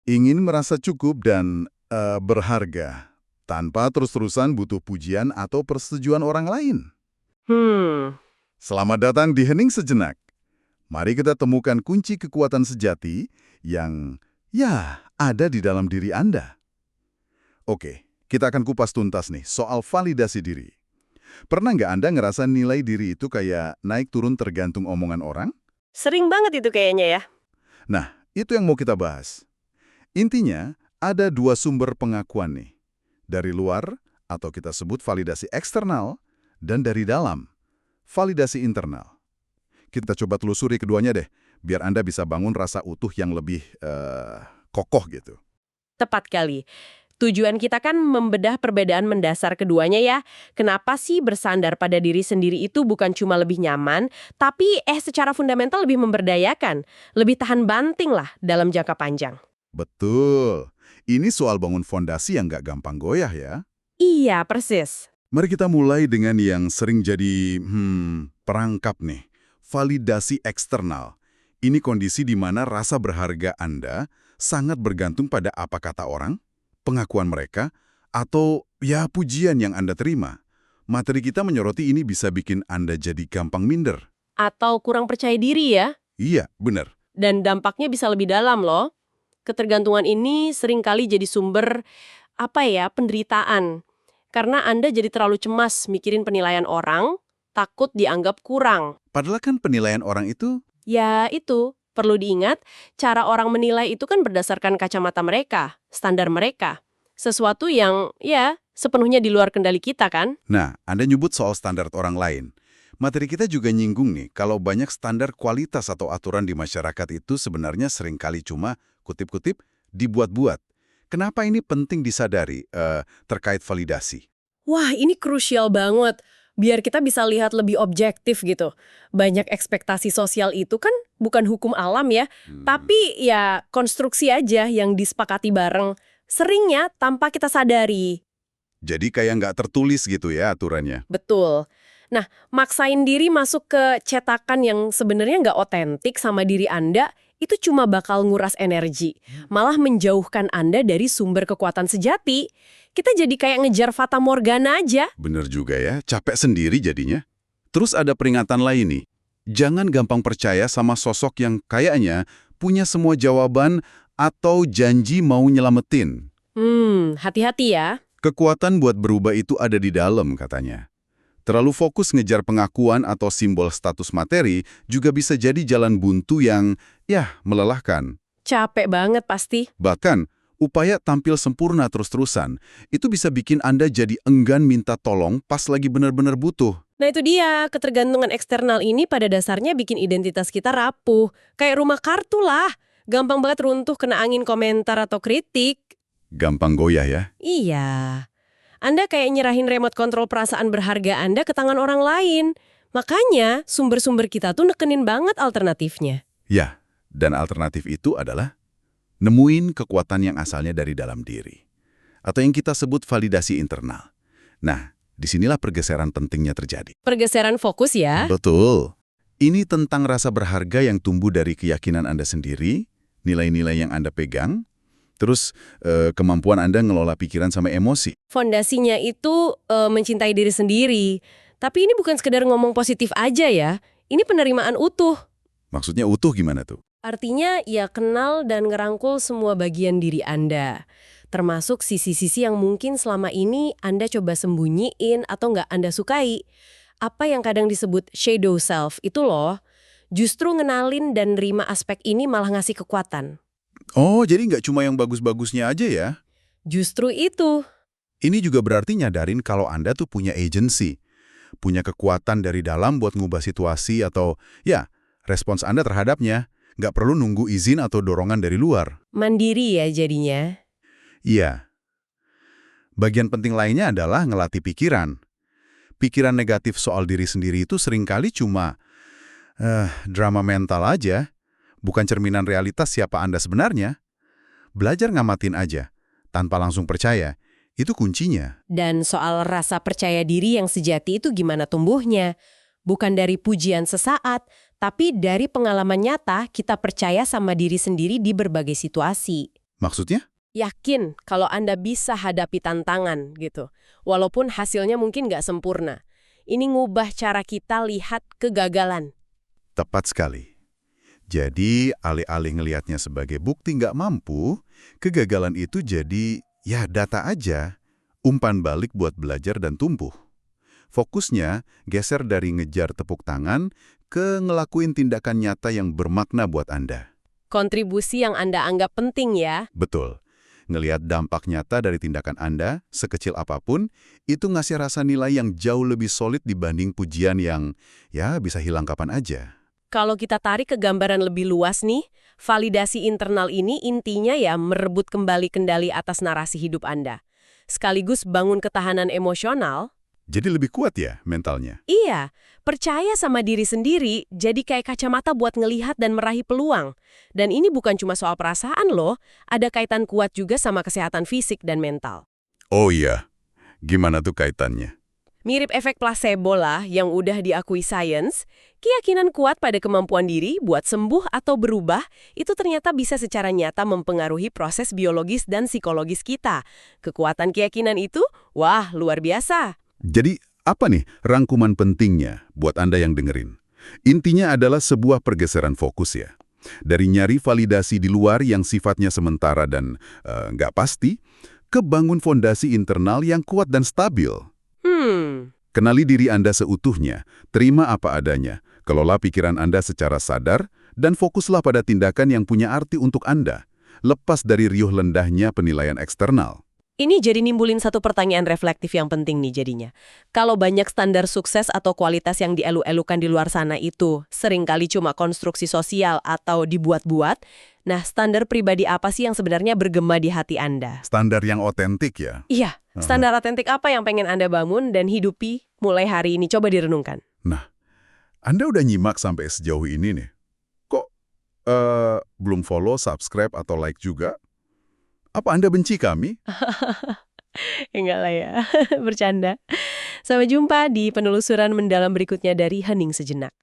Ingin merasa cukup dan berharga, tanpa terus-terusan butuh pujian atau persetujuan orang lain. Hmm, Selamat datang di Hening Sejenak. Mari kita temukan kunci kekuatan sejati yang, ya, ada di dalam diri Anda. Oke, kita akan kupas tuntas nih soal validasi diri. Pernah nggak Anda ngerasa nilai diri itu kayak naik turun tergantung omongan orang? sering banget itu kayaknya ya. Nah, itu yang mau kita bahas. Intinya, ada dua sumber pengakuan nih. Dari luar, atau kita sebut validasi eksternal, dan dari dalam, validasi internal. Kita coba telusuri keduanya deh, biar Anda bisa bangun rasa utuh yang lebih kokoh gitu. Tepat kali. Tujuan kita kan membedah perbedaan mendasar keduanya ya. Kenapa sih bersandar pada diri sendiri itu bukan cuma lebih nyaman, tapi secara fundamental lebih memberdayakan, lebih tahan banting lah dalam jangka panjang. Betul. Ini soal bangun fondasi yang nggak gampang goyah ya. Iya, persis. Mari kita mulai dengan yang sering jadi perangkap nih. Validasi eksternal. Ini kondisi di mana rasa berharga Anda sangat bergantung pada apa kata orang, pengakuan mereka, atau ya pujian yang Anda terima. Materi kita menyoroti ini bisa bikin Anda jadi gampang minder. Atau kurang percaya diri ya. Iya, benar. Dan dampaknya bisa lebih dalam loh. Ketergantungan ini seringkali jadi sumber, penderitaan. Karena Anda jadi terlalu cemas mikirin penilaian orang, takut dianggap kurang. Padahal kan penilaian orang itu, Ya itu, perlu diingat, cara orang menilai itu kan berdasarkan kacamata mereka, standar mereka. Sesuatu yang, ya, sepenuhnya di luar kendali kita kan? nah, Anda nyebut soal standar orang lain. Materi kita juga nyinggung nih, kalau banyak standar kualitas atau aturan di masyarakat itu sebenarnya seringkali cuma, kutip-kutip, dibuat-buat. Kenapa ini penting disadari terkait validasi? Wah, ini krusial banget. Biar kita bisa lihat lebih objektif gitu. Banyak ekspektasi sosial itu kan bukan hukum alam ya, tapi ya konstruksi aja yang disepakati bareng. Seringnya tanpa kita sadari. Jadi kayak nggak tertulis gitu ya aturannya. Betul. Nah, maksain diri masuk ke cetakan yang sebenarnya nggak otentik sama diri Anda, itu cuma bakal nguras energi. Malah menjauhkan Anda dari sumber kekuatan sejati. Kita jadi kayak ngejar fata morgana aja. Bener juga ya, capek sendiri jadinya. Terus ada peringatan lain nih. Jangan gampang percaya sama sosok yang kayaknya punya semua jawaban atau janji mau nyelamatin. Hati-hati ya. Kekuatan buat berubah itu ada di dalam katanya. Terlalu fokus ngejar pengakuan atau simbol status materi juga bisa jadi jalan buntu yang, ya, melelahkan. Capek banget pasti. Bahkan, upaya tampil sempurna terus-terusan, itu bisa bikin Anda jadi enggan minta tolong pas lagi benar-benar butuh. Nah itu dia, ketergantungan eksternal ini pada dasarnya bikin identitas kita rapuh. Kayak rumah kartu lah. Gampang banget runtuh kena angin komentar atau kritik. Gampang goyah ya. Iya. Anda kayak nyerahin remote kontrol perasaan berharga Anda ke tangan orang lain. Makanya sumber-sumber kita tuh nekenin banget alternatifnya. Ya, dan alternatif itu adalah nemuin kekuatan yang asalnya dari dalam diri. Atau yang kita sebut validasi internal. Nah, disinilah pergeseran pentingnya terjadi. Pergeseran fokus ya. Betul. Ini tentang rasa berharga yang tumbuh dari keyakinan Anda sendiri, nilai-nilai yang Anda pegang, terus kemampuan Anda ngelola pikiran sama emosi. Fondasinya itu mencintai diri sendiri. Tapi ini bukan sekedar ngomong positif aja ya. Ini penerimaan utuh. Maksudnya utuh gimana tuh? Artinya ya kenal dan ngerangkul semua bagian diri Anda. Termasuk sisi-sisi yang mungkin selama ini Anda coba sembunyiin atau nggak Anda sukai. Apa yang kadang disebut shadow self itu loh. Justru ngenalin dan nerima aspek ini malah ngasih kekuatan. Oh, jadi nggak cuma yang bagus-bagusnya aja ya? Justru itu. Ini juga berarti nyadarin kalau Anda tuh punya agency, punya kekuatan dari dalam buat ngubah situasi atau, ya, respons Anda terhadapnya. Nggak perlu nunggu izin atau dorongan dari luar. Mandiri ya jadinya. Iya. Bagian penting lainnya adalah ngelatih pikiran. Pikiran negatif soal diri sendiri itu seringkali cuma drama mental aja, bukan cerminan realitas siapa Anda sebenarnya. Belajar ngamatin aja, tanpa langsung percaya, itu kuncinya. Dan soal rasa percaya diri yang sejati itu gimana tumbuhnya? Bukan dari pujian sesaat, tapi dari pengalaman nyata kita percaya sama diri sendiri di berbagai situasi. Maksudnya? Yakin kalau Anda bisa hadapi tantangan gitu. Walaupun hasilnya mungkin nggak sempurna. Ini ngubah cara kita lihat kegagalan. Tepat sekali. Jadi, alih-alih ngelihatnya sebagai bukti nggak mampu, kegagalan itu jadi, ya data aja. Umpan balik buat belajar dan tumbuh. Fokusnya geser dari ngejar tepuk tangan ke ngelakuin tindakan nyata yang bermakna buat Anda. Kontribusi yang Anda anggap penting ya. Betul. Ngelihat dampak nyata dari tindakan Anda, sekecil apapun, itu ngasih rasa nilai yang jauh lebih solid dibanding pujian yang, ya bisa hilang kapan aja. Kalau kita tarik ke gambaran lebih luas nih, validasi internal ini intinya ya merebut kembali kendali atas narasi hidup Anda. Sekaligus bangun ketahanan emosional. Jadi lebih kuat ya mentalnya. Iya, percaya sama diri sendiri jadi kayak kacamata buat ngelihat dan meraih peluang. Dan ini bukan cuma soal perasaan loh, ada kaitan kuat juga sama kesehatan fisik dan mental. Oh iya, gimana tuh kaitannya? Mirip efek placebo lah yang udah diakui sains, keyakinan kuat pada kemampuan diri buat sembuh atau berubah itu ternyata bisa secara nyata mempengaruhi proses biologis dan psikologis kita. Kekuatan keyakinan itu, wah luar biasa. Jadi apa nih rangkuman pentingnya buat Anda yang dengerin? Intinya adalah sebuah pergeseran fokus ya. Dari nyari validasi di luar yang sifatnya sementara dan nggak pasti, ke bangun fondasi internal yang kuat dan stabil. Kenali diri Anda seutuhnya, terima apa adanya, kelola pikiran Anda secara sadar, dan fokuslah pada tindakan yang punya arti untuk Anda, lepas dari riuh lendahnya penilaian eksternal. Ini jadi nimbulin satu pertanyaan reflektif yang penting nih jadinya. Kalau banyak standar sukses atau kualitas yang dielu-elukan di luar sana itu seringkali cuma konstruksi sosial atau dibuat-buat, nah standar pribadi apa sih yang sebenarnya bergema di hati Anda? Standar yang otentik ya. Iya, standar otentik apa yang pengen Anda bangun dan hidupi mulai hari ini? Coba direnungkan. Nah, Anda udah nyimak sampai sejauh ini nih. Kok belum follow, subscribe, atau like juga? Apa Anda benci kami? Enggak lah ya, bercanda. Sampai jumpa di penelusuran mendalam berikutnya dari Hening Sejenak.